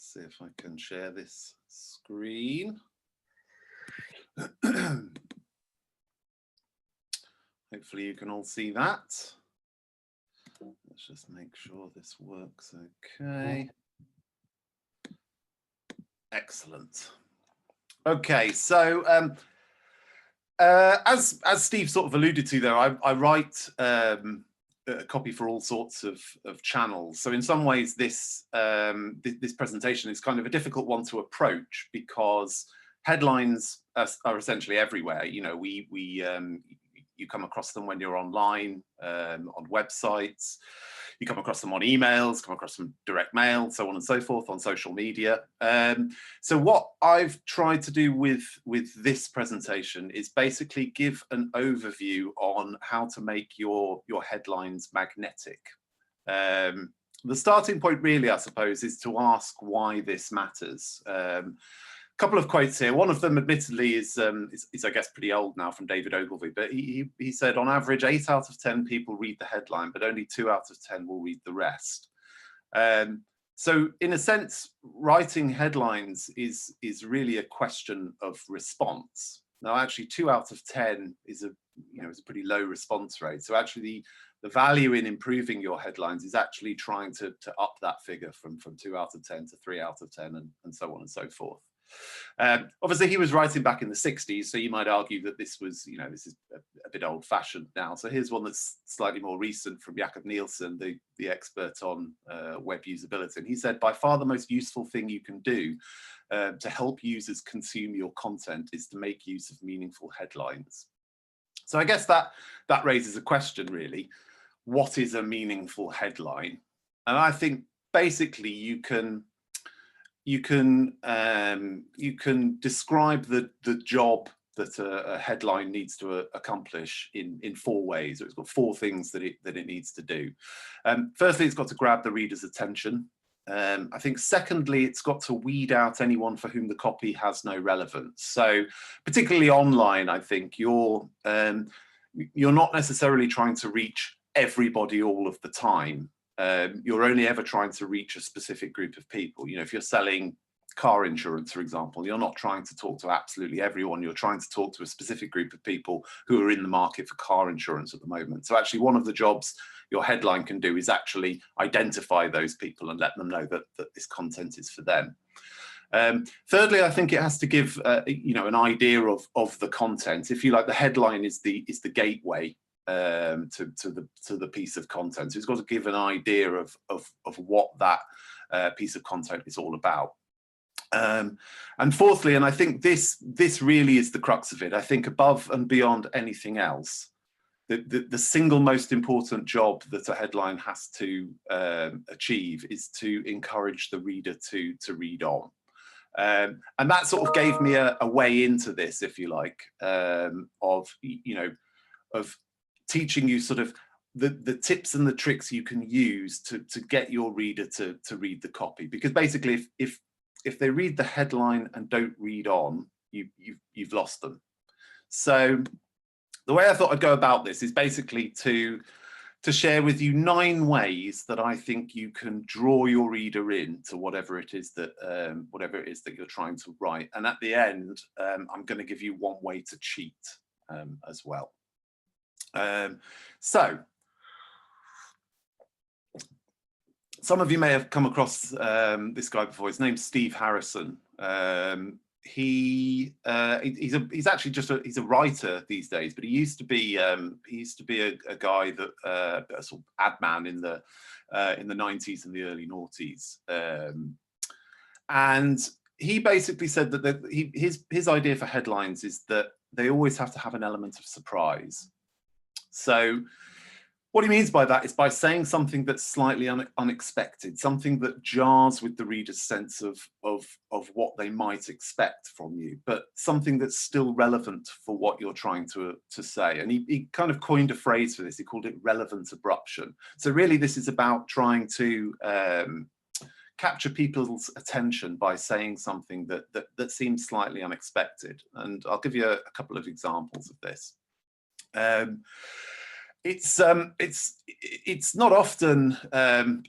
Let's see if I can share this screen. Hopefully you can all see that. Let's just make sure this works okay. Excellent. Okay, so as Steve sort of alluded to there, I write a copy for all sorts of channels. So in some ways, this presentation is kind of a difficult one to approach because headlines are essentially everywhere. You know, you come across them when you're online, on websites, you come across them on emails, come across them direct mail, so on and so forth, on social media. So what I've tried to do with this presentation is basically give an overview on how to make your headlines magnetic. The starting point really, I suppose, is to ask why this matters. Couple of quotes here. One of them, admittedly, is I guess pretty old now, from David Ogilvy, but he said, on average, 8 out of 10 people read the headline, but only 2 out of 10 will read the rest. So in a sense, writing headlines is really a question of response. Now, actually, 2 out of 10 is a pretty low response rate. So actually, the value in improving your headlines is actually trying to up that figure from 2 out of 10 to 3 out of 10, and so on and so forth. Obviously, he was writing back in the 60s, so you might argue that this was, this is a bit old-fashioned now. So here's one that's slightly more recent from Jakob Nielsen, the expert on web usability. And he said, by far the most useful thing you can do to help users consume your content is to make use of meaningful headlines. So I guess that raises a question, really. What is a meaningful headline? And I think basically you can describe the job that a headline needs to accomplish in 4 ways. It's got 4 things that it needs to do. Firstly, it's got to grab the reader's attention. I think secondly, it's got to weed out anyone for whom the copy has no relevance. So particularly online, I think you're not necessarily trying to reach everybody all of the time. You're only ever trying to reach a specific group of people. If you're selling car insurance, for example, you're not trying to talk to absolutely everyone. You're trying to talk to a specific group of people who are in the market for car insurance at the moment. So actually, one of the jobs your headline can do is actually identify those people and let them know that this content is for them. Thirdly, I think it has to give an idea of the content. If you like, the headline is the gateway to the piece of content. So it's got to give an idea of what that piece of content is all about. And fourthly, and I think this really is the crux of it, I think above and beyond anything else, the single most important job that a headline has to achieve is to encourage the reader to read on. And that sort of gave me a way into this, if you like, of teaching you sort of the tips and the tricks you can use to get your reader to read the copy. Because basically, if they read the headline and don't read on, you've lost them. So the way I thought I'd go about this is basically to share with you 9 ways that I think you can draw your reader in to whatever it is that you're trying to write. And at the end, I'm going to give you 1 way to cheat as well. So some of you may have come across this guy before. His name's Steve Harrison. He's actually just he's a writer these days, but he used to be a guy that a sort of adman in the 90s and the early noughties, and he basically said that his idea for headlines is that they always have to have an element of surprise. So what he means by that is by saying something that's slightly unexpected, something that jars with the reader's sense of what they might expect from you, but something that's still relevant for what you're trying to say. And he kind of coined a phrase for this. He called it relevant abruption. So really, this is about trying to capture people's attention by saying something that seems slightly unexpected. And I'll give you a couple of examples of this. It's not often,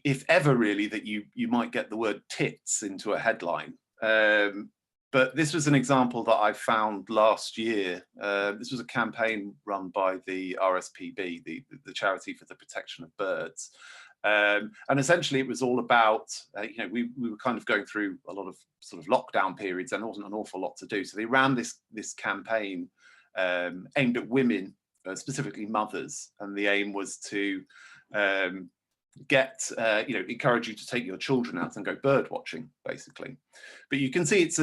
if ever really, that you might get the word tits into a headline. But this was an example that I found last year. This was a campaign run by the RSPB, the Charity for the Protection of Birds. And essentially it was all about, we were kind of going through a lot of sort of lockdown periods and there wasn't an awful lot to do. So they ran this campaign aimed at women, specifically mothers. And the aim was to encourage you to take your children out and go bird watching, basically. But you can see it's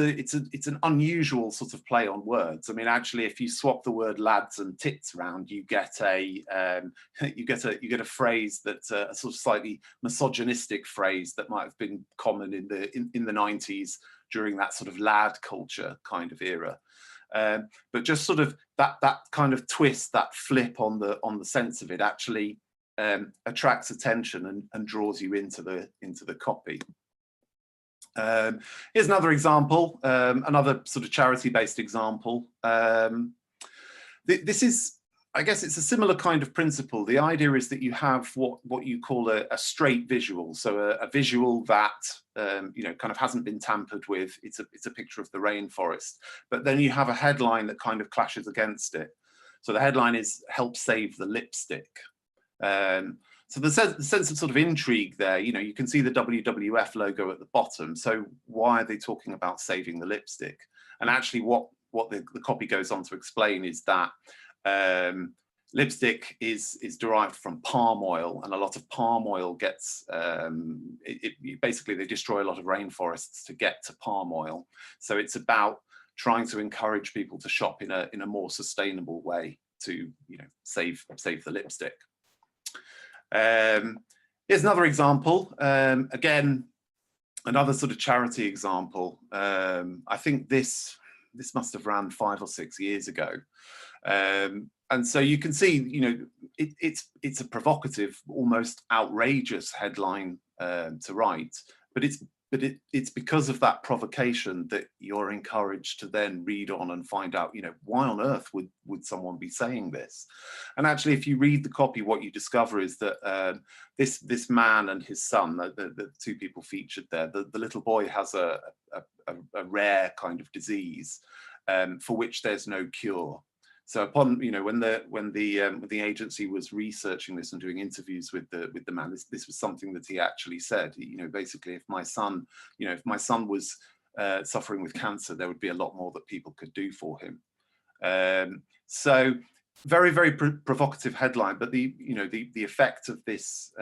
an unusual sort of play on words. I mean, actually, if you swap the word lads and tits around, you get a phrase that's a sort of slightly misogynistic phrase that might have been common in the 90s during that sort of lad culture kind of era. But just sort of that kind of twist, that flip on the sense of it actually attracts attention and draws you into the copy. Here's another example, another sort of charity-based example. This is, I guess it's a similar kind of principle. The idea is that you have what you call a straight visual, so a visual that kind of hasn't been tampered with. It's a picture of the rainforest, but then you have a headline that kind of clashes against it. So the headline is "Help Save the Lipstick." So the sense of sort of intrigue there, you can see the WWF logo at the bottom. So why are they talking about saving the lipstick? And actually what the copy goes on to explain is that lipstick is derived from palm oil, and a lot of palm oil gets, basically they destroy a lot of rainforests to get to palm oil. So it's about trying to encourage people to shop in a more sustainable way to save the lipstick. Here's another example. Again, another sort of charity example. I think this must have ran 5 or 6 years ago. And so you can see, it's a provocative, almost outrageous headline to write, but it's because of that provocation that you're encouraged to then read on and find out, why on earth would someone be saying this? And actually, if you read the copy, what you discover is that this man and his son, the two people featured there, the little boy has a rare kind of disease for which there's no cure. So upon, when the agency was researching this and doing interviews with the man, this was something that he actually said. Basically, if my son was suffering with cancer, there would be a lot more that people could do for him. So very, very provocative headline, but the effect of this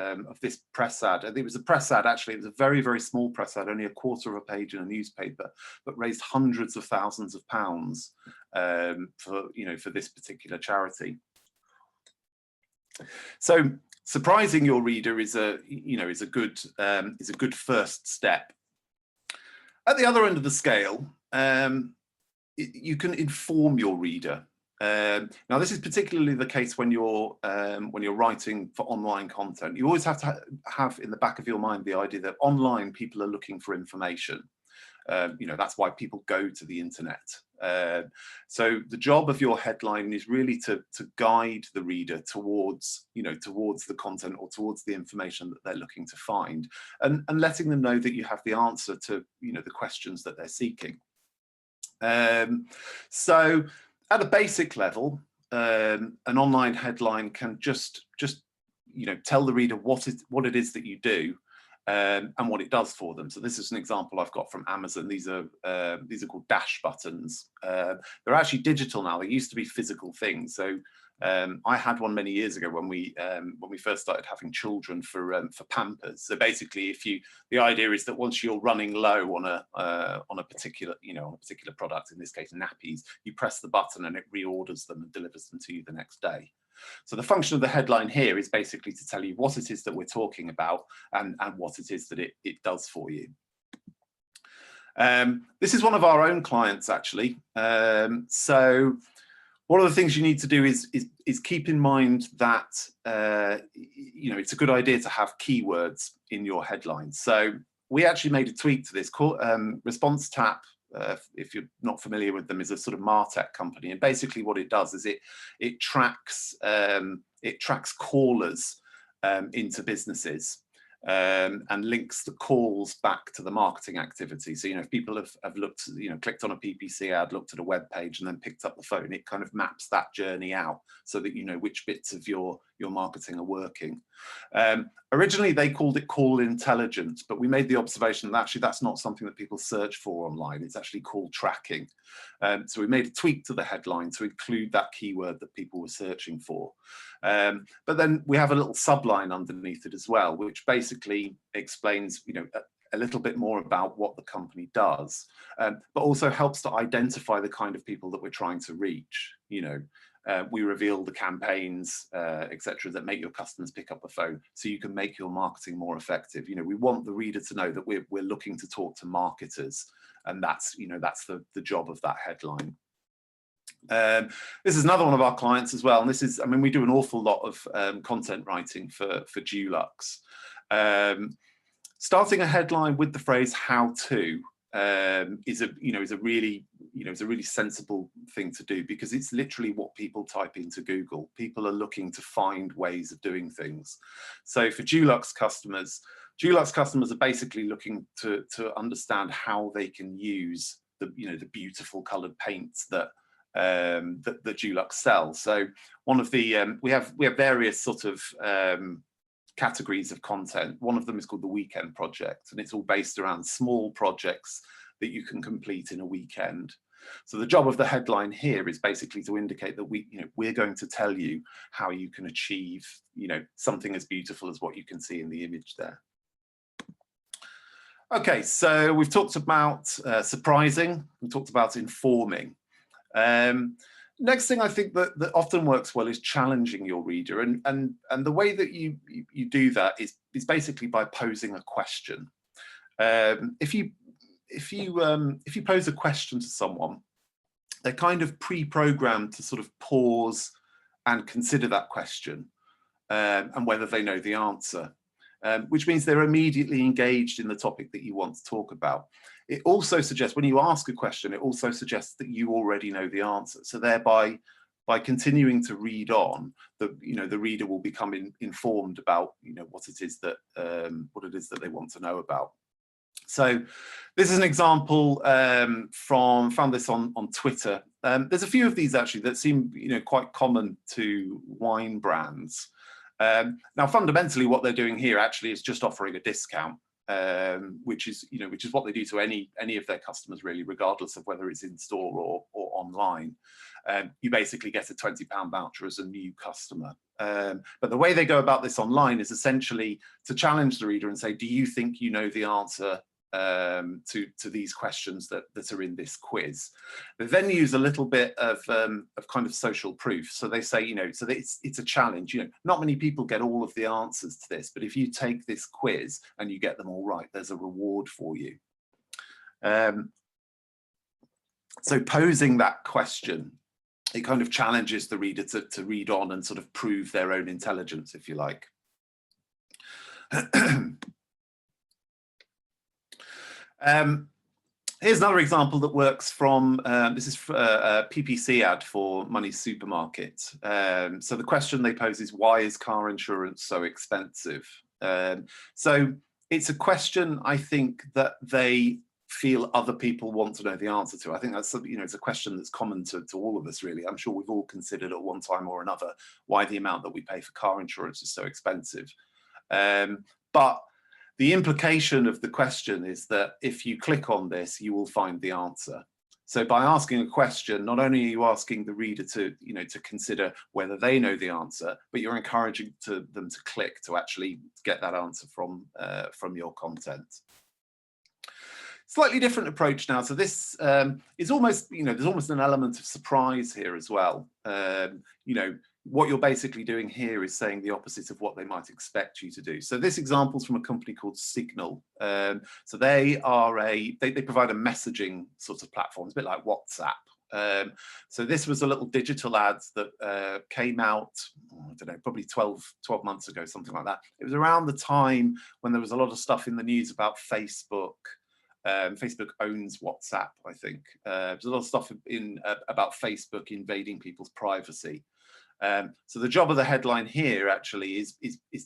press ad, I think it was a press ad, actually, it was a very, very small press ad, only a quarter of a page in a newspaper, but raised hundreds of thousands of pounds for this particular charity. So surprising your reader is a good first step. At the other end of the scale, you can inform your reader. Now, this is particularly the case when you're writing for online content. You always have to have in the back of your mind the idea that online people are looking for information. That's why people go to the internet. So the job of your headline is really to guide the reader towards the content or towards the information that they're looking to find, and letting them know that you have the answer to the questions that they're seeking. So at a basic level, an online headline can just tell the reader what it is that you do and what it does for them. So this is an example I've got from Amazon. These are called dash buttons. They're actually digital now. They used to be physical things. So I had one many years ago when we first started having children for Pampers. So basically, the idea is that once you're running low on a particular product, in this case nappies, you press the button and it reorders them and delivers them to you the next day. So the function of the headline here is basically to tell you what it is that we're talking about and what it is that it does for you. This is one of our own clients, actually. So one of the things you need to do is keep in mind that it's a good idea to have keywords in your headlines. So we actually made a tweak to this. Response Tap if you're not familiar with them, is a sort of MarTech company. And basically what it does is it tracks callers into businesses. And links the calls back to the marketing activity. So, if people have looked, clicked on a PPC ad, looked at a web page, and then picked up the phone, it kind of maps that journey out so that you know which bits of your marketing are working. Originally, they called it call intelligence, but we made the observation that actually that's not something that people search for online. It's actually call tracking. So we made a tweak to the headline to include that keyword that people were searching for. But then we have a little subline underneath it as well, which basically explains, a little bit more about what the company does, but also helps to identify the kind of people that we're trying to reach. We reveal the campaigns, etc., that make your customers pick up the phone, so you can make your marketing more effective. We want the reader to know that we're looking to talk to marketers, and that's the job of that headline. This is another one of our clients as well, and this is, we do an awful lot of content writing for Dulux. Starting a headline with the phrase "how to" is a really sensible thing to do, because it's literally what people type into Google. People are looking to find ways of doing things. So for Dulux customers are basically looking to understand how they can use the beautiful coloured paints that Dulux sells. So one of the we have various sort of categories of content. One of them is called the Weekend Project, and it's all based around small projects that you can complete in a weekend. So the job of the headline here is basically to indicate that we're going to tell you how you can achieve something as beautiful as what you can see in the image there. Okay, so we've talked about surprising, we've talked about informing. Next thing I think that often works well is challenging your reader, and the way that you do that is basically by posing a question. If you pose a question to someone, they're kind of pre-programmed to sort of pause and consider that question and whether they know the answer, which means they're immediately engaged in the topic that you want to talk about. It also suggests, when you ask a question, it also suggests that you already know the answer. So thereby, by continuing to read on, the reader will become informed about what it is that they want to know about. So this is an example found this on Twitter. There's a few of these actually that seem quite common to wine brands. Now fundamentally what they're doing here actually is just offering a discount, which is what they do to any of their customers really, regardless of whether it's in store or online. You basically get a £20 voucher as a new customer. But the way they go about this online is essentially to challenge the reader and say, do you think you know the answer to these questions that are in this quiz? They then use a little bit of kind of social proof. So they say, so that it's a challenge. Not many people get all of the answers to this, but if you take this quiz and you get them all right, there's a reward for you. So posing that question, it kind of challenges the reader to read on and sort of prove their own intelligence, if you like. Here's another example that works from, this is a PPC ad for Money's Supermarket. So the question they pose is, why is car insurance so expensive? So it's a question, I think, that they feel other people want to know the answer to. I think that's, it's a question that's common to all of us, really. I'm sure we've all considered at one time or another why the amount that we pay for car insurance is so expensive. But the implication of the question is that if you click on this, you will find the answer. So by asking a question, not only are you asking the reader to consider whether they know the answer, but you're encouraging them to click to actually get that answer from your content. Slightly different approach now. So this is almost, there's almost an element of surprise here as well. What you're basically doing here is saying the opposite of what they might expect you to do. So this example is from a company called Signal. So they provide a messaging sort of platform. It's a bit like WhatsApp. So this was a little digital ad that came out, I don't know, probably 12 months ago, something like that. It was around the time when there was a lot of stuff in the news about Facebook Facebook owns WhatsApp, I think. There's a lot of stuff about Facebook invading people's privacy. So the job of the headline here actually is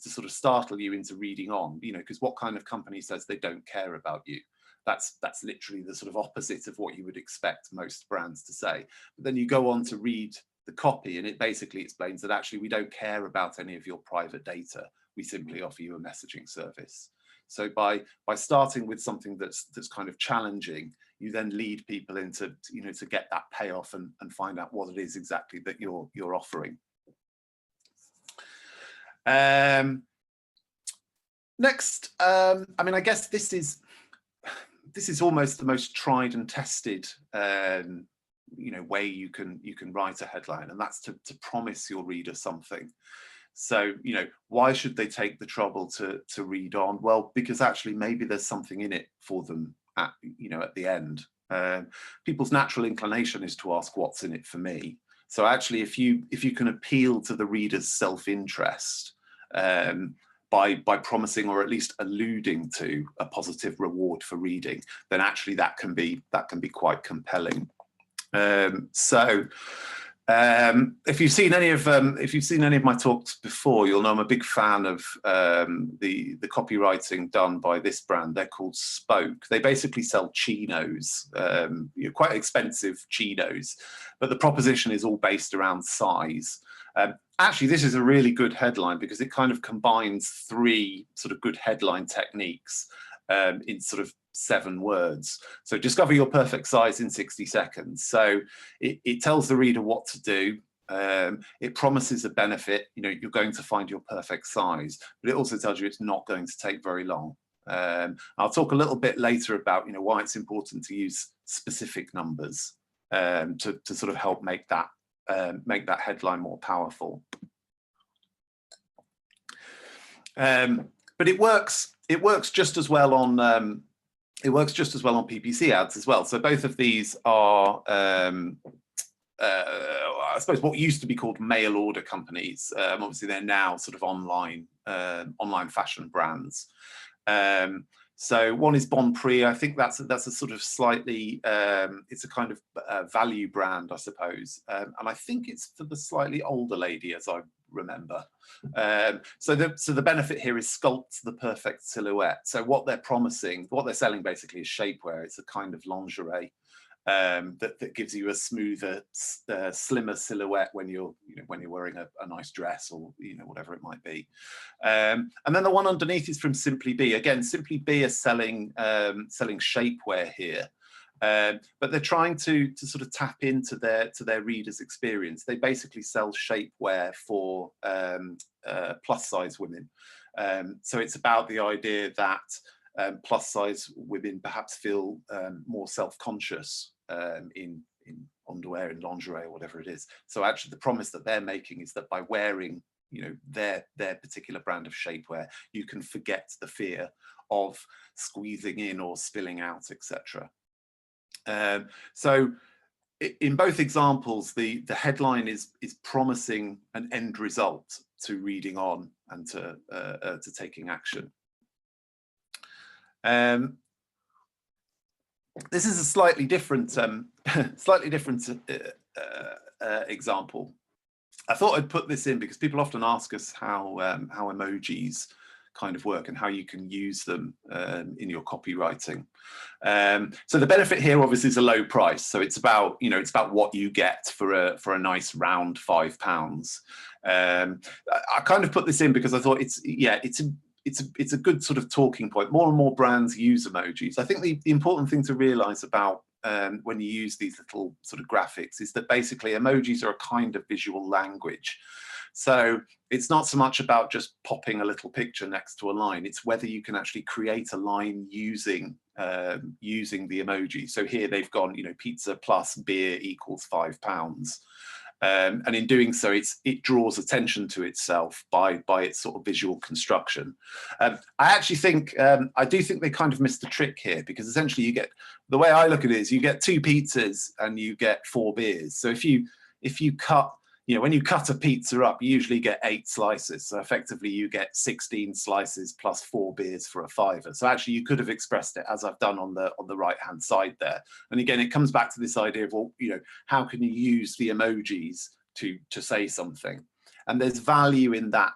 to sort of startle you into reading on, because what kind of company says they don't care about you? That's literally the sort of opposite of what you would expect most brands to say. But then you go on to read the copy, and it basically explains that actually we don't care about any of your private data. We simply offer you a messaging service. So by starting with something that's kind of challenging, you then lead people into to get that payoff and find out what it is exactly that you're offering. Next, I mean, I guess this is almost the most tried and tested way you can write a headline, and that's to promise your reader something. So, why should they take the trouble to read on? Well, because actually maybe there's something in it for them at the end. People's natural inclination is to ask, what's in it for me? So actually, if you can appeal to the reader's self-interest by promising or at least alluding to a positive reward for reading, then actually that can be quite compelling. If you've seen any of my talks before, you'll know I'm a big fan of the copywriting done by this brand. They're called Spoke. They basically sell chinos, quite expensive chinos, but the proposition is all based around size. Actually, this is a really good headline because it kind of combines 3 sort of good headline techniques in sort of 7 words. So discover your perfect size in 60 seconds. So it tells the reader what to do. It promises a benefit. You're going to find your perfect size, but it also tells you it's not going to take very long. I'll talk a little bit later about why it's important to use specific numbers to sort of help make that headline more powerful. But it works just as well on PPC ads as well. So both of these are I suppose what used to be called mail order companies. Obviously they're now sort of online fashion brands. So one is Bon Prix. I think that's a sort of slightly it's a kind of value brand, I suppose, and I think it's for the slightly older lady, as I remember. So the benefit here is sculpt the perfect silhouette. So what they're selling basically is shapewear. It's a kind of lingerie that gives you a smoother, slimmer silhouette when you're wearing a nice dress or whatever it might be. And then the one underneath is from Simply Be. Again, Simply Be are selling shapewear here. But they're trying to sort of tap into their readers' experience. They basically sell shapewear for plus size women. So it's about the idea that plus size women perhaps feel more self-conscious in underwear and lingerie or whatever it is. So actually the promise that they're making is that by wearing their particular brand of shapewear, you can forget the fear of squeezing in or spilling out, etc. So in both examples, the headline is promising an end result to reading on and to taking action. This is a slightly different example. I thought I'd put this in because people often ask us how emojis kind of work and how you can use them in your copywriting. So the benefit here obviously is a low price. So it's about what you get for a nice round £5. I kind of put this in because I thought it's a good sort of talking point. More and more brands use emojis. I think the important thing to realize about when you use these little sort of graphics is that basically emojis are a kind of visual language. So it's not so much about just popping a little picture next to a line. It's whether you can actually create a line using the emoji. So here they've gone, pizza plus beer equals £5. And in doing so, it draws attention to itself by its sort of visual construction. I actually think, I do think they kind of missed the trick here, because essentially the way I look at it is you get 2 pizzas and you get 4 beers. So if you cut you know, when you cut a pizza up, you usually get 8 slices. So effectively you get 16 slices plus 4 beers for a £5. So actually you could have expressed it as I've done on the right-hand side there. And again, it comes back to this idea of, well, you know, how can you use the emojis to say something? And there's value in that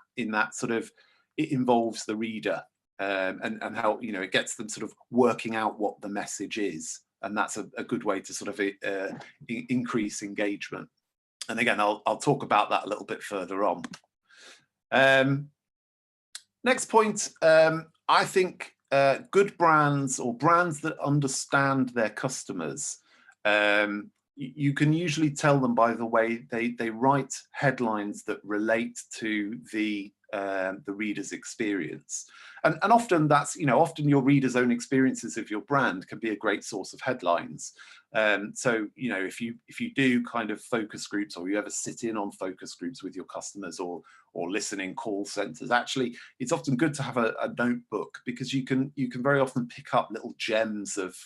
sort of, it involves the reader, and how, you know, it gets them sort of working out what the message is. And that's a good way to sort of increase engagement. And again, I'll talk about that a little bit further on. Next point, I think good brands, or brands that understand their customers, you can usually tell them by the way they write headlines that relate to the reader's experience. And often that's, you know, often your reader's own experiences of your brand can be a great source of headlines. So, you know, if you do kind of focus groups, or you ever sit in on focus groups with your customers, or listen in call centers, actually, it's often good to have a notebook, because you can very often pick up little gems of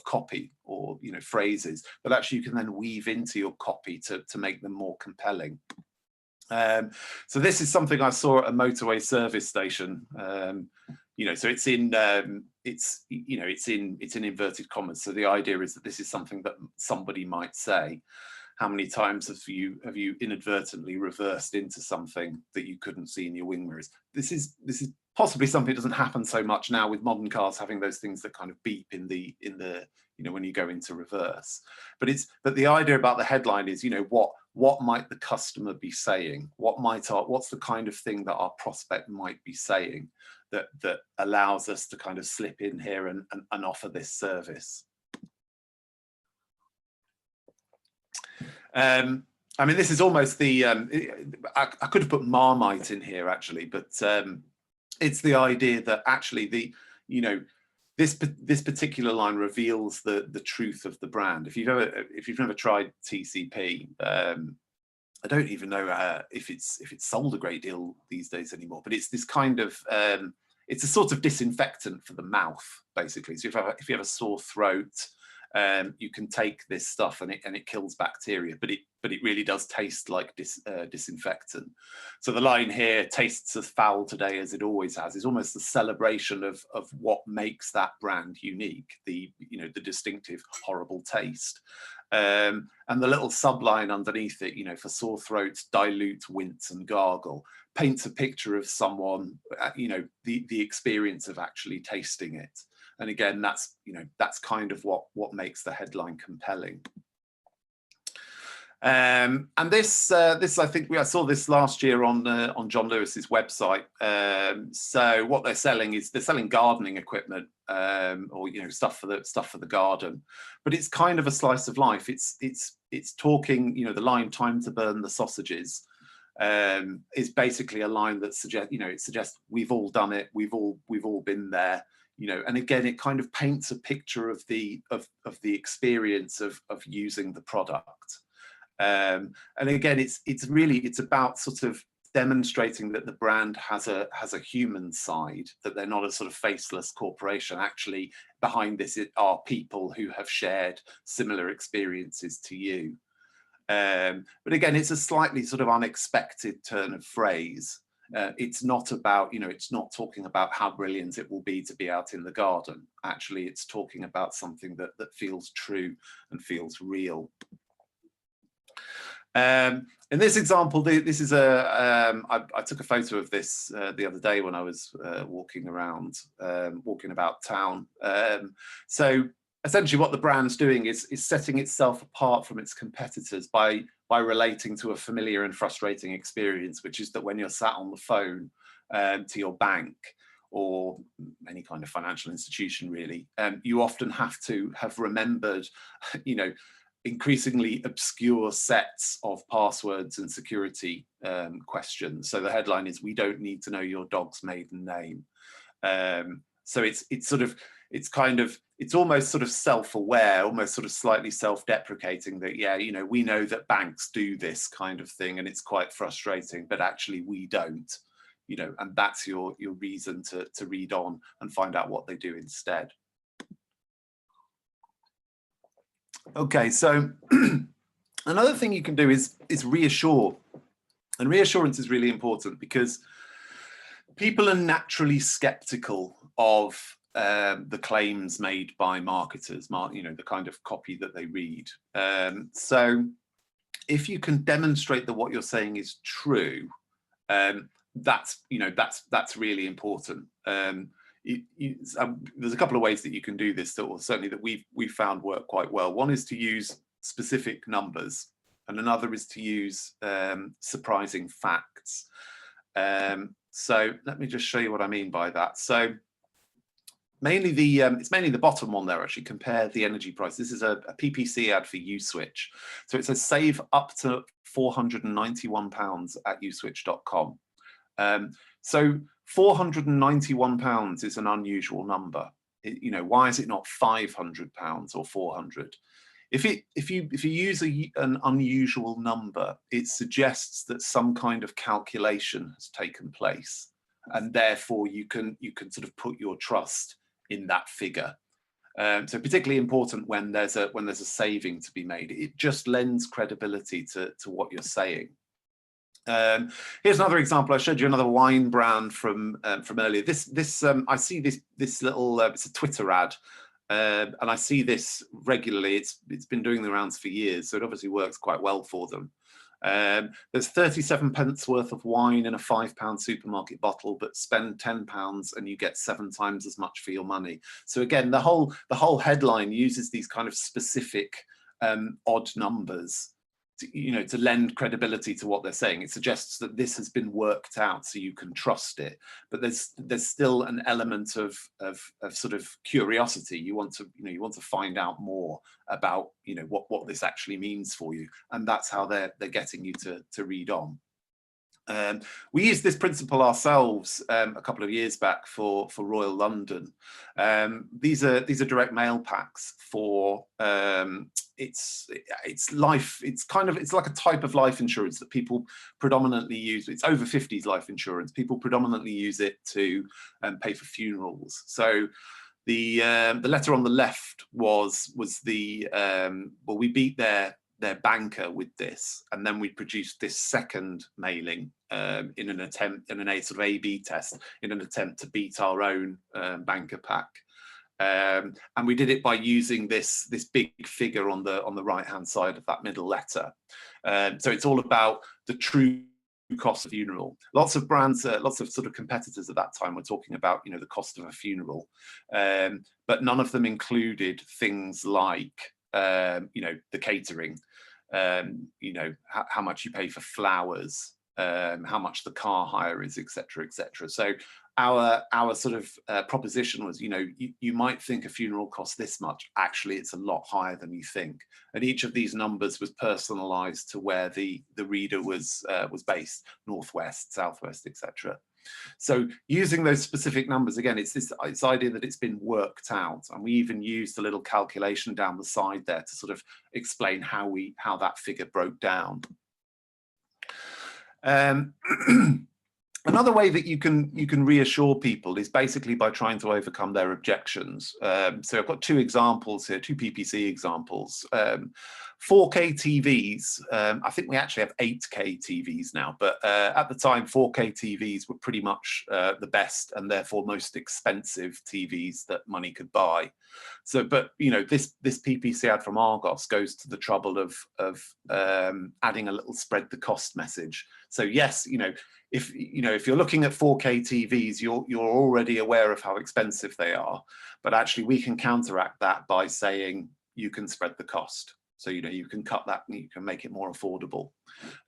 copy, or, you know, phrases that actually you can then weave into your copy to make them more compelling. So this is something I saw at a motorway service station. You know, so it's in inverted commas. So the idea is that this is something that somebody might say. How many times have you inadvertently reversed into something that you couldn't see in your wing mirrors? This is possibly something that doesn't happen so much now with modern cars having those things that kind of beep in the you know, when you go into reverse. But the idea about the headline is, you know, what might the customer be saying? What's the kind of thing that our prospect might be saying that allows us to kind of slip in here and offer this service? I mean, this is almost the I could have put Marmite in here actually, but it's the idea that actually this particular line reveals the truth of the brand. If you've never tried TCP, I don't even know if it's sold a great deal these days anymore, but it's this kind of it's a sort of disinfectant for the mouth, basically. So if you have a sore throat, you can take this stuff and it kills bacteria, but it really does taste like disinfectant. So the line here, tastes as foul today as it always has, is almost the celebration of what makes that brand unique, the distinctive horrible taste. And the little subline underneath it, you know, for sore throats, dilute, wince and gargle, paints a picture of someone, you know, the experience of actually tasting it. And again, that's kind of what makes the headline compelling. And this I think I saw this last year on John Lewis's website. So what they're selling is gardening equipment, or, you know, stuff for the garden. But it's kind of a slice of life. It's talking, you know, the line "time to burn the sausages" is basically a line that suggests we've all done it, we've all been there. You know, and again, it kind of paints a picture of the experience of using the product. And again, it's about sort of demonstrating that the brand has a human side, that they're not a sort of faceless corporation. Actually, behind this are people who have shared similar experiences to you. But again, it's a slightly sort of unexpected turn of phrase. It's not about, you know, it's not talking about how brilliant it will be to be out in the garden. Actually, it's talking about something that feels true and feels real. In this example, this is I took a photo of this the other day when I was walking about town. So essentially what the brand's doing is setting itself apart from its competitors by relating to a familiar and frustrating experience, which is that when you're sat on the phone to your bank or any kind of financial institution, really, you often have to have remembered, you know, increasingly obscure sets of passwords and security questions. So the headline is, "We don't need to know your dog's maiden name." So it's almost sort of self-aware, almost sort of slightly self-deprecating that, yeah, you know, we know that banks do this kind of thing and it's quite frustrating, but actually we don't, you know, and that's your reason to read on and find out what they do instead. Okay, so Another thing you can do is reassure. And reassurance is really important because people are naturally skeptical of the claims made by marketers, the kind of copy that they read. So if you can demonstrate that what you're saying is true, that's really important. There's a couple of ways that you can do this, or certainly that we've found work quite well. One is to use specific numbers, and another is to use surprising facts. So let me just show you what I mean by that. So mainly it's mainly the bottom one there, actually. Compare the energy price. This is a PPC ad for uswitch. So it says save up to £491 at uswitch.com. So £491 is an unusual number. Why is it not £500 or 400? If you use an unusual number, it suggests that some kind of calculation has taken place, and therefore you can sort of put your trust in that figure. So particularly important when there's a saving to be made. It just lends credibility to what you're saying. Here's another example. I showed you another wine brand from earlier. I see this little it's a Twitter ad. And I see this regularly. It's been doing the rounds for years, so it obviously works quite well for them. There's 37 pence worth of wine in a £5 supermarket bottle, but spend £10 and you get 7 times as much for your money. So again, the whole headline uses these kind of specific odd numbers to lend credibility to what they're saying. It suggests that this has been worked out so you can trust it, but there's still an element of sort of curiosity. You want to find out more about what this actually means for you, and that's how they're getting you to read on. We used this principle ourselves a couple of years back for Royal London. These are direct mail packs for it's like a type of life insurance that people predominantly use. It's over 50s life insurance. People predominantly use it to pay for funerals. So the letter on the left was the well, we beat their banker with this, and then we produced this second mailing in an sort of A/B test in an attempt to beat our own banker pack. And we did it by using this big figure on the right hand side of that middle letter. So it's all about the true cost of a funeral. Lots of brands, lots of sort of competitors at that time were talking about the cost of a funeral, but none of them included things like the catering, how much you pay for flowers, how much the car hire is, etc., etc. So our sort of proposition was, you might think a funeral costs this much. Actually, it's a lot higher than you think. And each of these numbers was personalised to where the reader was based: northwest, southwest, etc. So using those specific numbers, again, it's this idea that it's been worked out, and we even used a little calculation down the side there to sort of explain how that figure broke down. Another way that you can reassure people is basically by trying to overcome their objections. So I've got two examples here, two PPC examples. 4K TVs, I think we actually have 8K TVs now, but at the time 4K TVs were pretty much the best and therefore most expensive TVs that money could buy. So, but this PPC ad from Argos goes to the trouble of adding a little spread the cost message. So yes, if you're looking at 4K TVs, you're already aware of how expensive they are, but actually we can counteract that by saying you can spread the cost. So you can cut that and you can make it more affordable.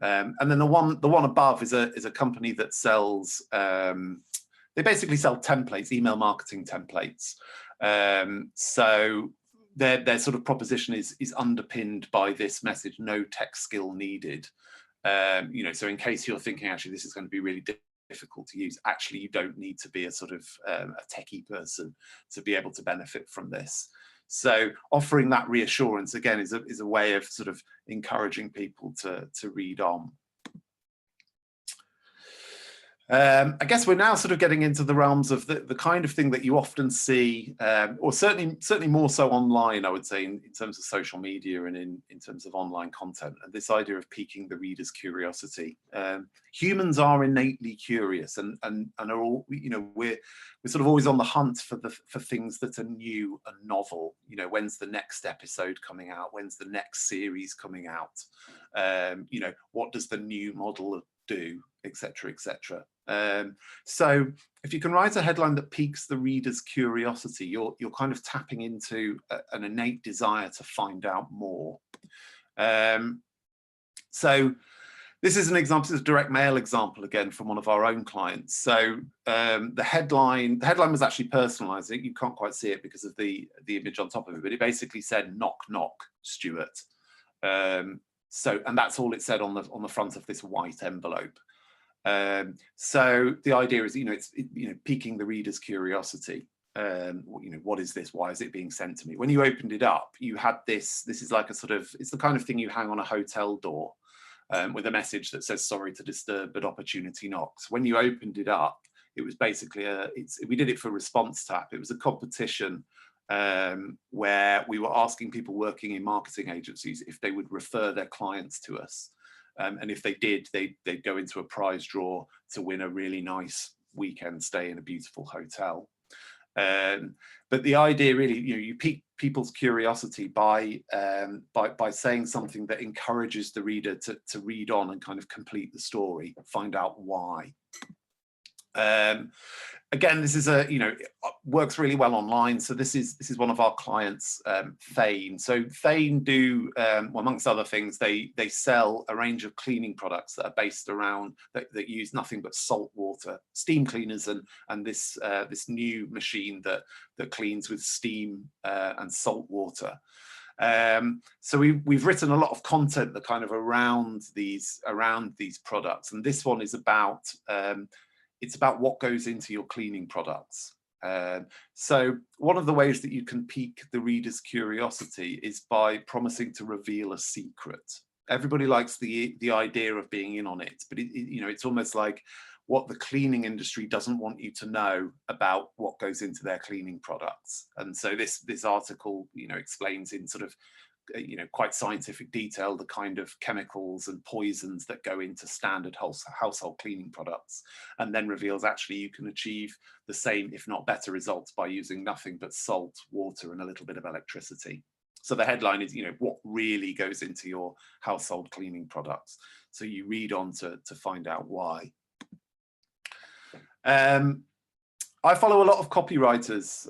And then the one above is a company that sells. They basically sell templates, email marketing templates. So their sort of proposition is underpinned by this message: no tech skill needed. So in case you're thinking actually this is going to be really difficult to use, actually you don't need to be a sort of a techie person to be able to benefit from this. So offering that reassurance again is a way of sort of encouraging people to read on. I guess we're now sort of getting into the realms of the kind of thing that you often see, or certainly more so online, I would say, in terms of social media and in terms of online content, and this idea of piquing the reader's curiosity. Humans are innately curious, and are all, we're sort of always on the hunt for things that are new and novel. When's the next episode coming out? When's the next series coming out? What does the new model do, etc., etc. So if you can write a headline that piques the reader's curiosity, you're kind of tapping into an innate desire to find out more. So this is an example, this is a direct mail example again from one of our own clients. So the headline was actually personalized. You can't quite see it because of the image on top of it, but it basically said "knock knock, Stuart." And that's all it said on the front of this white envelope. So the idea is, it's piquing the reader's curiosity. What is this? Why is it being sent to me? When you opened it up, you had this is like it's the kind of thing you hang on a hotel door, with a message that says "sorry to disturb, but opportunity knocks." When you opened it up, it was basically we did it for Response Tap. It was a competition where we were asking people working in marketing agencies if they would refer their clients to us. And if they did, they'd go into a prize draw to win a really nice weekend stay in a beautiful hotel. But the idea really, you pique people's curiosity by saying something that encourages the reader to read on and kind of complete the story, find out why. Again, this is it works really well online. So this is one of our clients, Thane. So Thane do, amongst other things, they sell a range of cleaning products that are based around that use nothing but salt water, steam cleaners, and this new machine that cleans with steam and salt water. So we've written a lot of content that kind of around these products, and this one is about it's about what goes into your cleaning products. So one of the ways that you can pique the reader's curiosity is by promising to reveal a secret. Everybody likes the idea of being in on it, but it's almost like what the cleaning industry doesn't want you to know about what goes into their cleaning products. And so this article, explains in sort of quite scientific detail the kind of chemicals and poisons that go into standard household cleaning products, and then reveals actually you can achieve the same, if not better, results by using nothing but salt, water, and a little bit of electricity. So the headline is, what really goes into your household cleaning products. So you read on to find out why. I follow a lot of copywriters,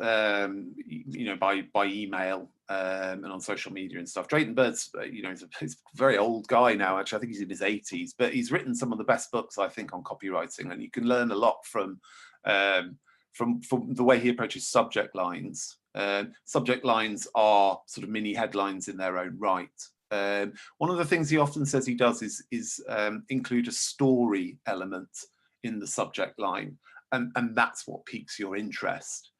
by email and on social media and stuff. Drayton Bird's, he's a very old guy now. Actually, I think he's in his 80s, but he's written some of the best books, I think, on copywriting, and you can learn a lot from the way he approaches subject lines. Subject lines are sort of mini headlines in their own right. One of the things he often says he does is include a story element in the subject line. And that's what piques your interest.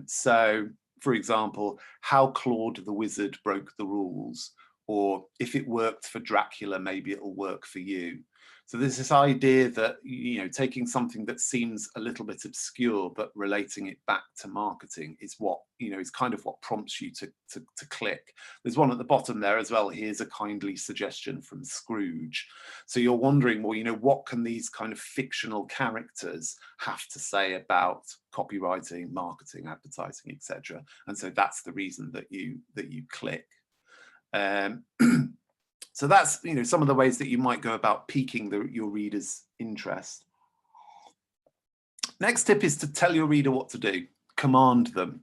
So, for example, how Claude the Wizard broke the rules, or if it worked for Dracula, maybe it'll work for you. So there's this idea that, taking something that seems a little bit obscure, but relating it back to marketing is what, is kind of what prompts you to click. There's one at the bottom there as well. Here's a kindly suggestion from Scrooge. So you're wondering, well, what can these kind of fictional characters have to say about copywriting, marketing, advertising, etc. And so that's the reason that you click. So that's, some of the ways that you might go about piquing your reader's interest. Next tip is to tell your reader what to do. Command them.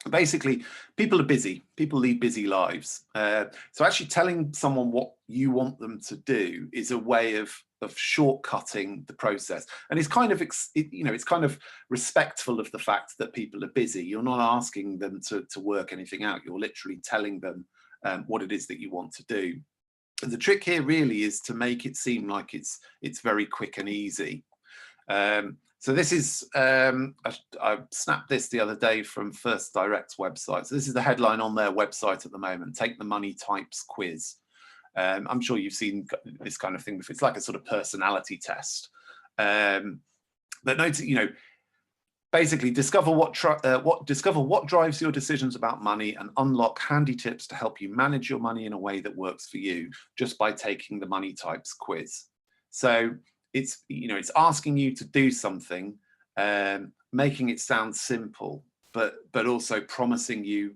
Basically, people are busy. People lead busy lives. So actually telling someone what you want them to do is a way of shortcutting the process. And it's kind of, it's kind of respectful of the fact that people are busy. You're not asking them to work anything out. You're literally telling them what it is that you want to do. And the trick here really is to make it seem like it's very quick and easy. So this is, I snapped this the other day from First Direct's website. So this is the headline on their website at the moment: Take the Money Types Quiz. I'm sure you've seen this kind of thing before. It's like a sort of personality test. But notice, basically discover what drives your decisions about money and unlock handy tips to help you manage your money in a way that works for you just by taking the money types quiz. So it's asking you to do something, making it sound simple, but also promising you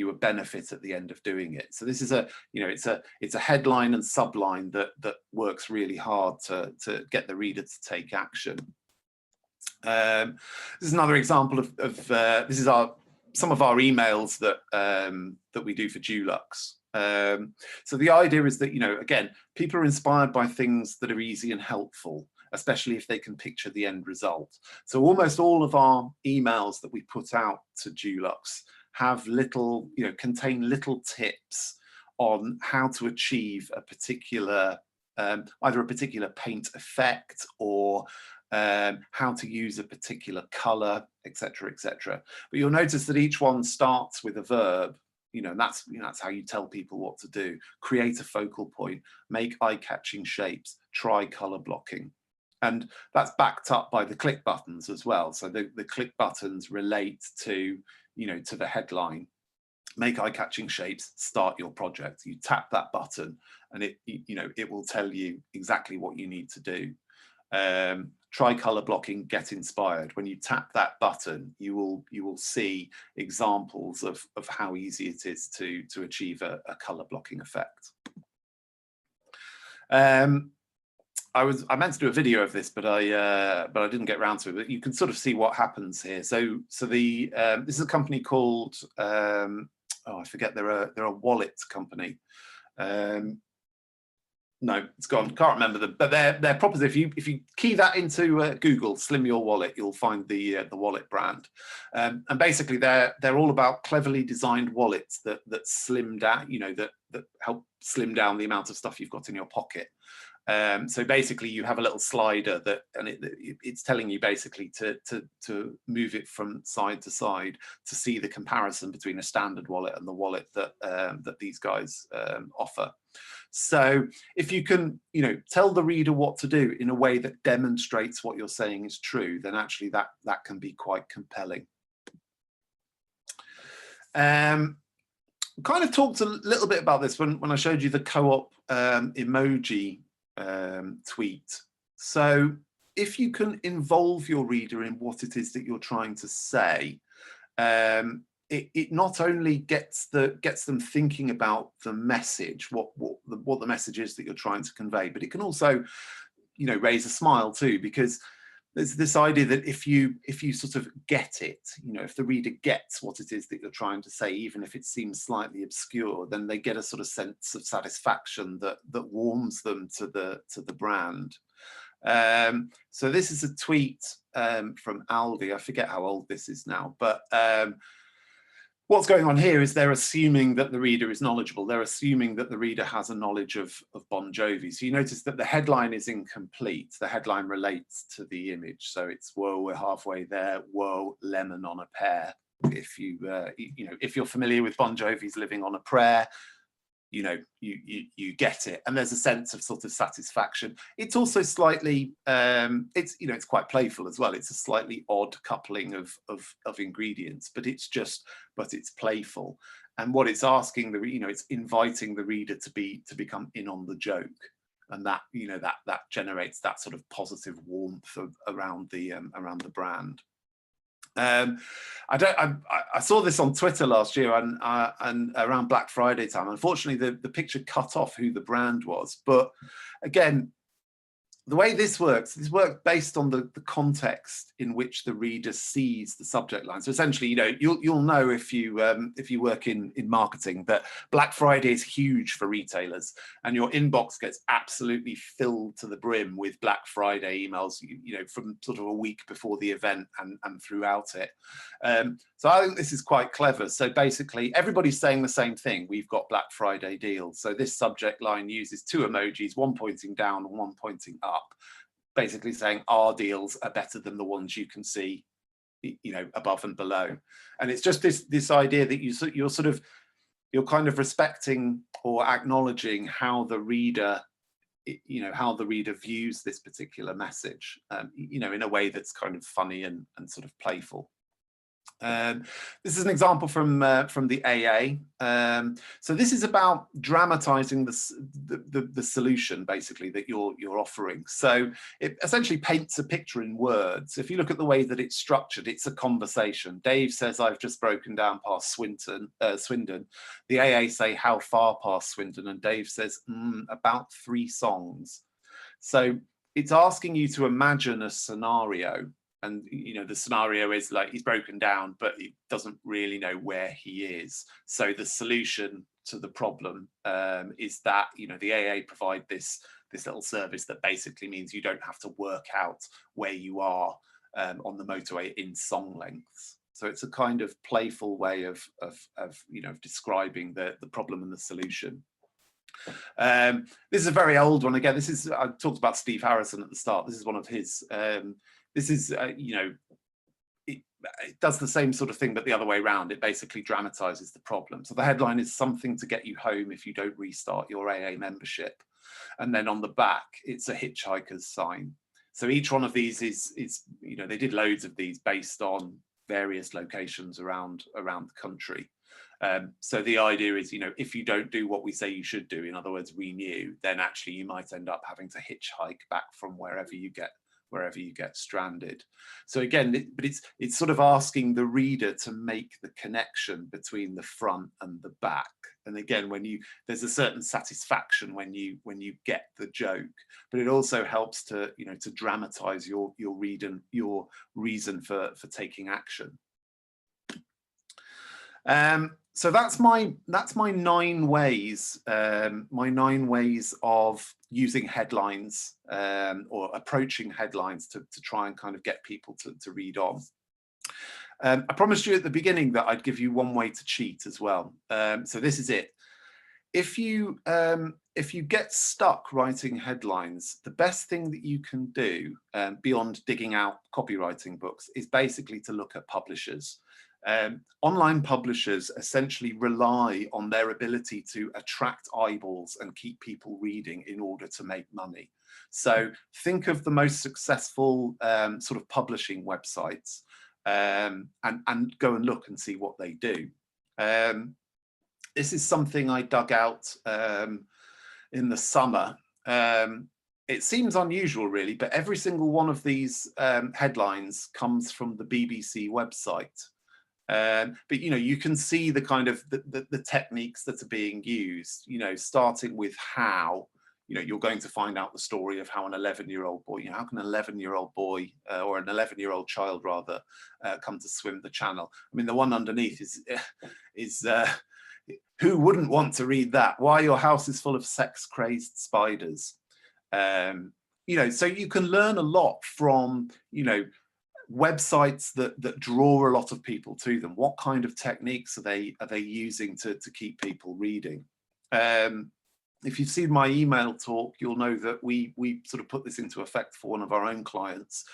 a benefit at the end of doing it. So this is it's a headline and subline that works really hard to get the reader to take action. This is another example of this is some of our emails that we do for Dulux. So the idea is that, again, people are inspired by things that are easy and helpful, especially if they can picture the end result. So almost all of our emails that we put out to Dulux have contain little tips on how to achieve a particular, either a particular paint effect or how to use a particular color, etc., etc. But you'll notice that each one starts with a verb. That's how you tell people what to do. Create a focal point, make eye-catching shapes, try color blocking. And that's backed up by the click buttons as well. So the click buttons relate to, to the headline. Make eye-catching shapes, start your project. You tap that button and it will tell you exactly what you need to do. Try color blocking, get inspired. When you tap that button, you will see examples of how easy it is to achieve a color blocking effect. I meant to do a video of this, but I didn't get around to it. But you can sort of see what happens here. So this is a company called I forget. They're a wallet company. No, it's gone. Can't remember them. But their proposition. If you key that into Google, Slim Your Wallet, you'll find the wallet brand. And basically, they're all about cleverly designed wallets that slim down. That help slim down the amount of stuff you've got in your pocket. So basically, you have a little slider and it's telling you basically to move it from side to side to see the comparison between a standard wallet and the wallet that these guys offer. So if you can, tell the reader what to do in a way that demonstrates what you're saying is true, then actually that can be quite compelling. Kind of talked a little bit about this when I showed you the CoOp emoji tweet. So if you can involve your reader in what it is that you're trying to say, it not only gets them thinking about the message, what the message is that you're trying to convey, but it can also, raise a smile too, because there's this idea that if you sort of get it, if the reader gets what it is that you're trying to say, even if it seems slightly obscure, then they get a sort of sense of satisfaction that warms them to the brand. So this is a tweet from Aldi. I forget how old this is now, but what's going on here is they're assuming that the reader is knowledgeable. They're assuming that the reader has a knowledge of Bon Jovi. So you notice that the headline is incomplete. The headline relates to the image. So it's, whoa, we're halfway there. Whoa, lemon on a pear. If if you're familiar with Bon Jovi's Living on a Prayer, you get it, and there's a sense of sort of satisfaction. It's also slightly it's quite playful as well. It's a slightly odd coupling of ingredients, but it's playful, and what it's asking it's inviting the reader to become in on the joke, and that that generates that sort of positive warmth around the brand. I saw this on Twitter last year and around Black Friday time. Unfortunately, the picture cut off who the brand was. But again, the way this works based on the context in which the reader sees the subject line. So essentially, you'll know if you work in marketing that Black Friday is huge for retailers, and your inbox gets absolutely filled to the brim with Black Friday emails, from sort of a week before the event and throughout it. So I think this is quite clever. So basically, everybody's saying the same thing. We've got Black Friday deals. So this subject line uses two emojis, one pointing down and one pointing up, basically saying our deals are better than the ones you can see, above and below. And it's just this idea that you're kind of respecting or acknowledging how the reader you know, how the reader views this particular message, you know, in a way that's kind of funny and sort of playful. This is an example from the AA. So this is about dramatizing the solution, basically, that you're offering. So it essentially paints a picture in words. If you look at the way that it's structured, it's a conversation. Dave says, "I've just broken down past Swindon." The AA say, "How far past Swindon?" And Dave says, "About 3 songs." So it's asking you to imagine a scenario. And, you know, the scenario is like he's broken down, but he doesn't really know where he is. So the solution to the problem is that, you know, the AA provide this little service that basically means you don't have to work out where you are on the motorway in song lengths. So it's a kind of playful way of you know, describing the problem and the solution. This is a very old one. Again, this is, I talked about Steve Harrison at the start. This is one of his. This is, you know, it does the same sort of thing, but the other way around. It basically dramatizes the problem. So the headline is "Something to get you home if you don't restart your AA membership." And then on the back, it's a hitchhikers sign. So each one of these is, you know, they did loads of these based on various locations around the country. So the idea is, you know, if you don't do what we say you should do, in other words, renew, then actually you might end up having to hitchhike back from wherever you get stranded. So again, but it's sort of asking the reader to make the connection between the front and the back. And again, there's a certain satisfaction when you get the joke, but it also helps to, you know, to dramatize your reason for taking action. So that's my 9 ways, my 9 ways of using headlines or approaching headlines to try and kind of get people to read on. I promised you at the beginning that I'd give you one way to cheat as well. So this is it. If you get stuck writing headlines, the best thing that you can do beyond digging out copywriting books is basically to look at publishers. Online publishers essentially rely on their ability to attract eyeballs and keep people reading in order to make money. So think of the most successful sort of publishing websites and go and look and see what they do. This is something I dug out in the summer. It seems unusual, really, but every single one of these headlines comes from the BBC website. But you know, you can see the kind of the techniques that are being used, you know, starting with how, you know, you're going to find out the story of how an 11-year-old boy, you know, how can an 11-year-old boy or an 11-year-old child rather come to swim the channel. I mean, the one underneath is who wouldn't want to read that? Why your house is full of sex-crazed spiders. You know, so you can learn a lot from, you know, websites that draw a lot of people to them. What kind of techniques are they using to keep people reading? If you've seen my email talk, you'll know that we sort of put this into effect for one of our own clients.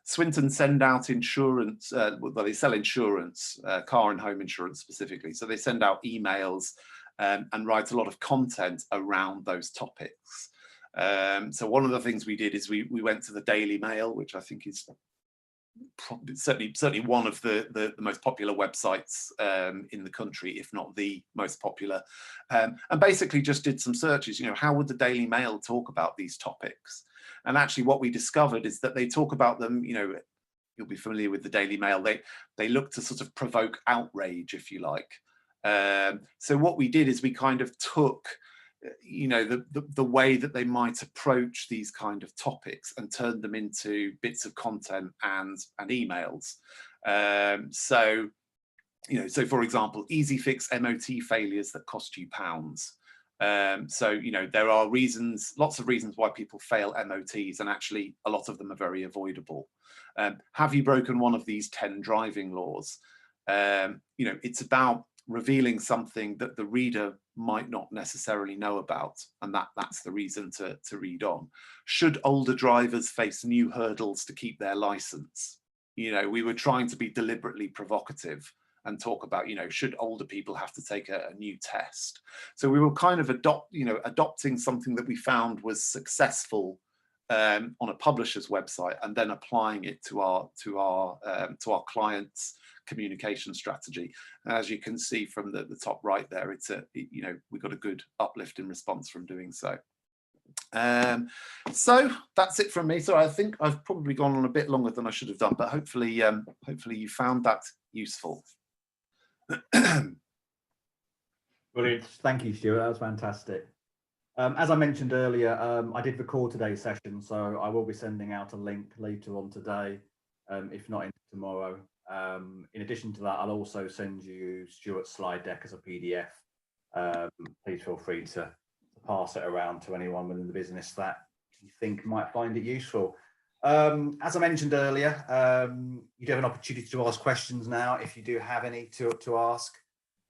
Swinton send out insurance, well, they sell insurance, car and home insurance specifically. So they send out emails and write a lot of content around those topics. So one of the things we did is we went to the Daily Mail, which I think is probably, certainly one of the most popular websites in the country, if not the most popular, and basically just did some searches. You know, how would the Daily Mail talk about these topics? And actually, what we discovered is that they talk about them. You know, you'll be familiar with the Daily Mail. They look to sort of provoke outrage, if you like. So what we did is we kind of took, you know, the way that they might approach these kind of topics and turned them into bits of content and emails. So, you know, so for example, easy fix MOT failures that cost you pounds. So, you know, there are reasons, lots of reasons why people fail MOTs, and actually a lot of them are very avoidable. Have you broken one of these 10 driving laws? You know, it's about revealing something that the reader might not necessarily know about, and that's the reason to read on. Should older drivers face new hurdles to keep their license? You know, we were trying to be deliberately provocative and talk about, you know, should older people have to take a new test? So we were kind of adopting something that we found was successful on a publisher's website, and then applying it to our clients' communication strategy. And as you can see from the top right there, it's you know, we got a good uplift in response from doing so. So that's it from me. So I think I've probably gone on a bit longer than I should have done, but hopefully you found that useful. Brilliant. Thank you, Stuart. That was fantastic. As I mentioned earlier, I did record today's session, so I will be sending out a link later on today, if not into tomorrow. In addition to that, I'll also send you Stuart's slide deck as a PDF. Please feel free to pass it around to anyone within the business that you think might find it useful. As I mentioned earlier, you do have an opportunity to ask questions now if you do have any to ask.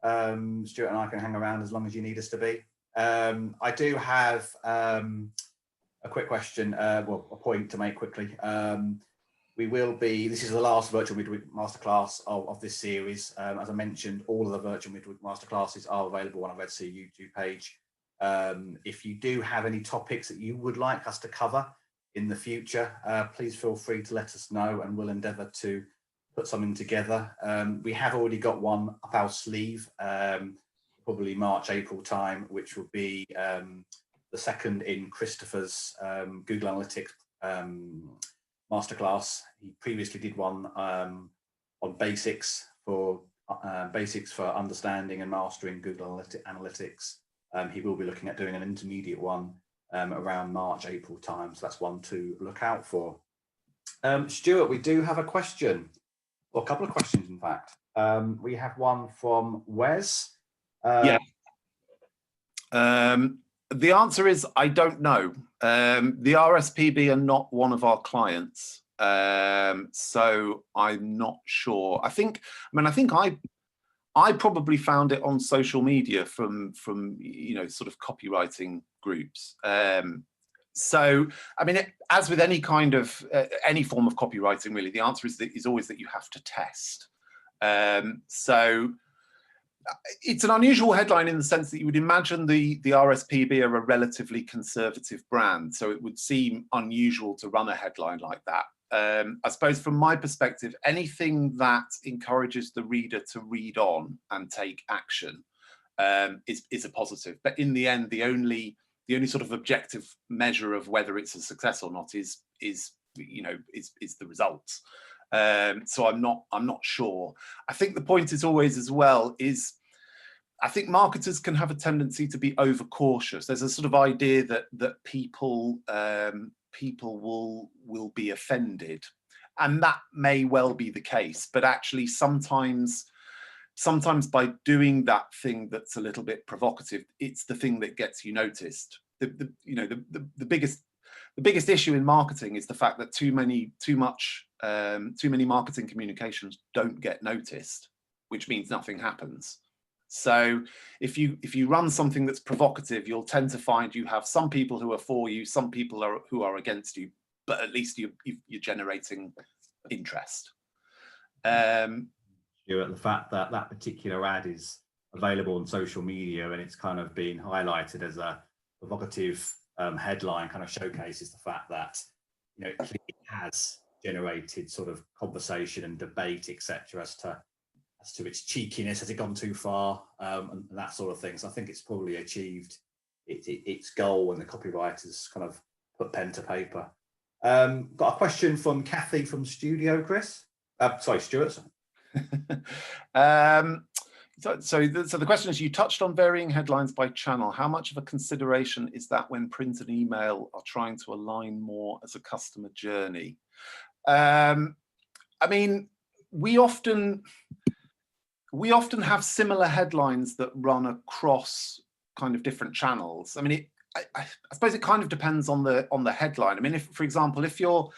Stuart and I can hang around as long as you need us to be. I do have a quick question, well, a point to make quickly. This is the last virtual Midweek Masterclass of this series. As I mentioned, all of the virtual Midweek Masterclasses are available on our Red Sea YouTube page. If you do have any topics that you would like us to cover in the future, please feel free to let us know, and we'll endeavour to put something together. We have already got one up our sleeve, probably March, April time, which will be the second in Christopher's Google Analytics masterclass. He previously did one on basics for understanding and mastering Google Analytics. He will be looking at doing an intermediate one around March, April time. So that's one to look out for. Stuart, we do have a question, or a couple of questions, in fact. We have one from Wes. Yeah. The answer is I don't know. The RSPB are not one of our clients, so I'm not sure. I probably found it on social media from you know, sort of copywriting groups. So I mean, as with any kind of any form of copywriting, really, the answer is always that you have to test. So it's an unusual headline in the sense that you would imagine the RSPB are a relatively conservative brand, so it would seem unusual to run a headline like that. I suppose from my perspective, anything that encourages the reader to read on and take action is a positive. But in the end, the only sort of objective measure of whether it's a success or not is the results. So I'm not sure. I think the point is always as well is, I think marketers can have a tendency to be overcautious. There's a sort of idea that people will be offended, and that may well be the case. But actually, sometimes by doing that thing that's a little bit provocative, it's the thing that gets you noticed. The biggest issue in marketing is the fact that too many marketing communications don't get noticed, which means nothing happens. So if you run something that's provocative, you'll tend to find you have some people who are for you, some people who are against you, but at least you're generating interest. The fact that that particular ad is available on social media and it's kind of being highlighted as a provocative headline kind of showcases the fact that, you know, it clearly has generated sort of conversation and debate, etc., as to its cheekiness, has it gone too far, and that sort of thing. So I think it's probably achieved its goal when the copywriters kind of put pen to paper. Got a question from Kathy from Studio, Chris. Sorry, Stuart. So the question is, you touched on varying headlines by channel. How much of a consideration is that when print and email are trying to align more as a customer journey? I mean, we often have similar headlines that run across kind of different channels. I mean, I suppose it kind of depends on the headline. I mean, if, for example, if you're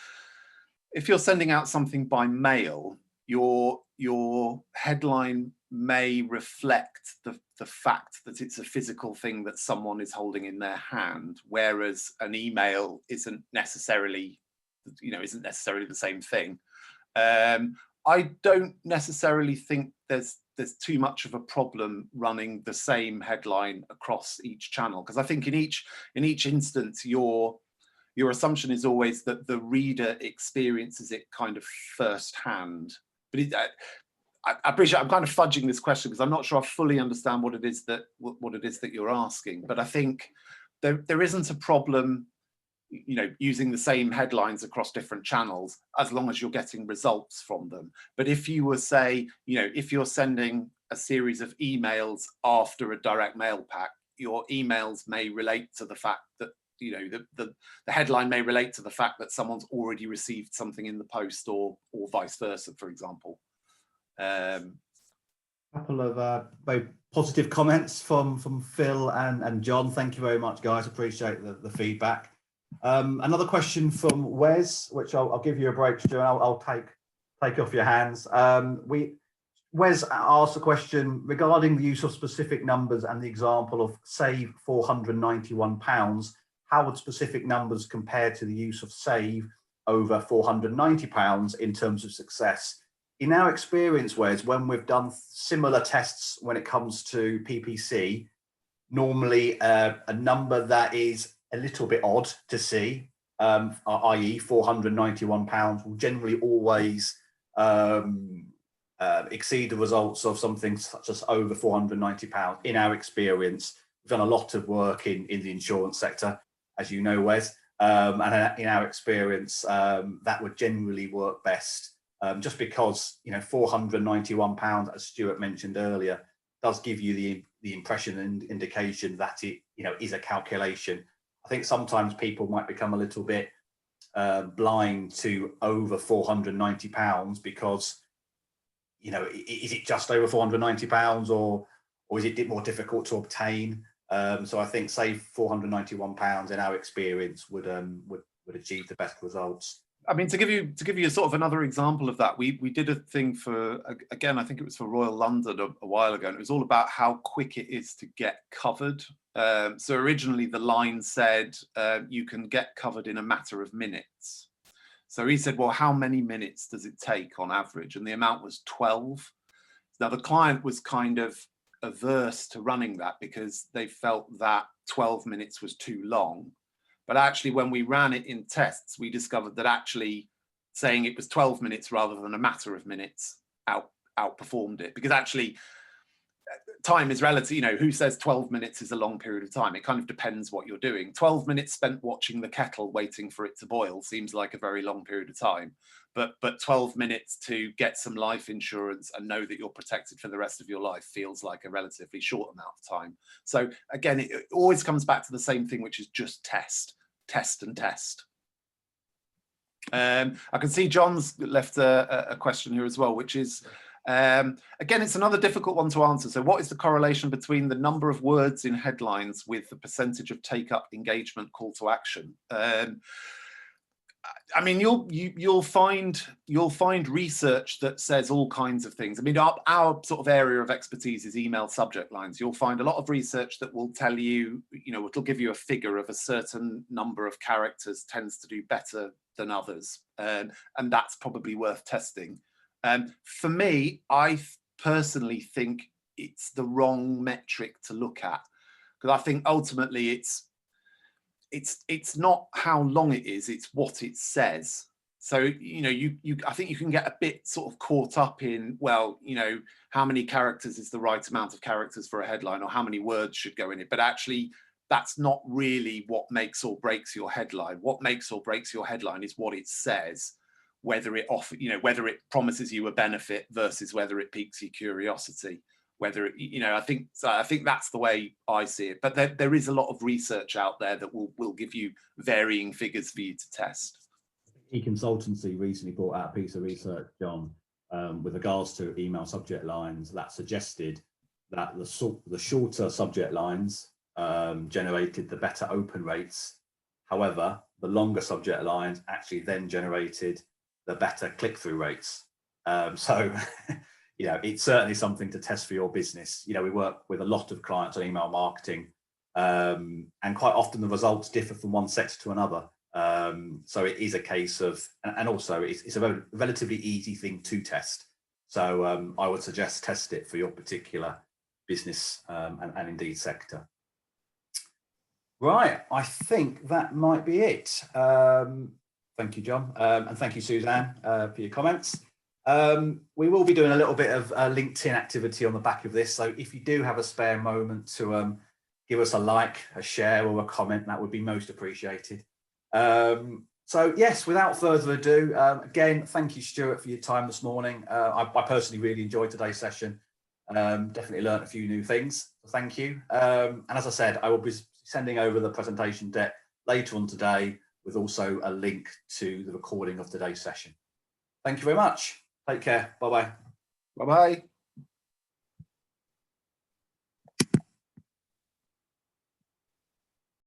sending out something by mail, your headline may reflect the fact that it's a physical thing that someone is holding in their hand, whereas an email isn't necessarily the same thing. I don't necessarily think there's there's too much of a problem running the same headline across each channel, because I think in each instance your assumption is always that the reader experiences it kind of firsthand. But I appreciate I'm kind of fudging this question because I'm not sure I fully understand what it is that you're asking. But I think there isn't a problem, using the same headlines across different channels as long as you're getting results from them. But if you were, say, if you're sending a series of emails after a direct mail pack, your emails may relate to the fact that the headline may relate to the fact that someone's already received something in the post, or vice versa, for example. Couple of very positive comments from Phil and John. Thank you very much, guys. Appreciate the feedback. Another question from Wes, which I'll give you a break, Stu, and I'll take off your hands. Wes asked a question regarding the use of specific numbers and the example of save £491. How would specific numbers compare to the use of save over £490 in terms of success? In our experience, Wes, when we've done similar tests when it comes to PPC, normally a number that is a little bit odd to see, i.e. £491, will generally always exceed the results of something such as over £490 in our experience. We've done a lot of work in the insurance sector, as you know, Wes, and in our experience, that would generally work best. Just because £491, as Stuart mentioned earlier, does give you the impression and indication that it is a calculation. I think sometimes people might become a little bit blind to over £490 because is it just over £490 or is it more difficult to obtain? So I think say £491 in our experience would achieve the best results. I mean, to give you sort of another example of that, we did a thing for, again, I think it was for Royal London a while ago, and it was all about how quick it is to get covered. So originally the line said you can get covered in a matter of minutes. So he said, well, how many minutes does it take on average? And the amount was 12. Now the client was kind of averse to running that because they felt that 12 minutes was too long. But actually, when we ran it in tests, we discovered that actually saying it was 12 minutes rather than a matter of minutes outperformed it. Because actually, time is relative. Who says 12 minutes is a long period of time? It kind of depends what you're doing. 12 minutes spent watching the kettle waiting for it to boil seems like a very long period of time. But 12 minutes to get some life insurance and know that you're protected for the rest of your life feels like a relatively short amount of time. So again, it always comes back to the same thing, which is just test. I can see John's left a question here as well, which is, again, it's another difficult one to answer. So what is the correlation between the number of words in headlines with the percentage of take-up, engagement, call to action? I mean, you'll find research that says all kinds of things. I mean, our sort of area of expertise is email subject lines. You'll find a lot of research that will tell you, it'll give you a figure of a certain number of characters tends to do better than others, and that's probably worth testing. For me, I personally think it's the wrong metric to look at, because I think ultimately it's not how long it is, it's what it says. So I think you can get a bit sort of caught up in, well, how many characters is the right amount of characters for a headline, or how many words should go in it. But actually, that's not really what makes or breaks your headline. What makes or breaks your headline is what it says, whether it whether it promises you a benefit versus whether it piques your curiosity. Whether I think that's the way I see it. But there is a lot of research out there that will give you varying figures for you to test. E-consultancy recently brought out a piece of research, John, with regards to email subject lines that suggested that the shorter subject lines generated the better open rates. However, the longer subject lines actually then generated the better click-through rates. So it's certainly something to test for your business. We work with a lot of clients on email marketing, and quite often the results differ from one sector to another. So it is a case of, and also it's a relatively easy thing to test. So I would suggest test it for your particular business and indeed sector. Right, I think that might be it. Thank you, John, and thank you, Suzanne, for your comments. We will be doing a little bit of LinkedIn activity on the back of this, so if you do have a spare moment to give us a like, a share, or a comment, that would be most appreciated. So yes, without further ado, again, thank you, Stuart, for your time this morning. I personally really enjoyed today's session. Definitely learned a few new things, so thank you. And as I said, I will be sending over the presentation deck later on today, with also a link to the recording of today's session. Thank you very much. Take care. Bye-bye. Bye-bye.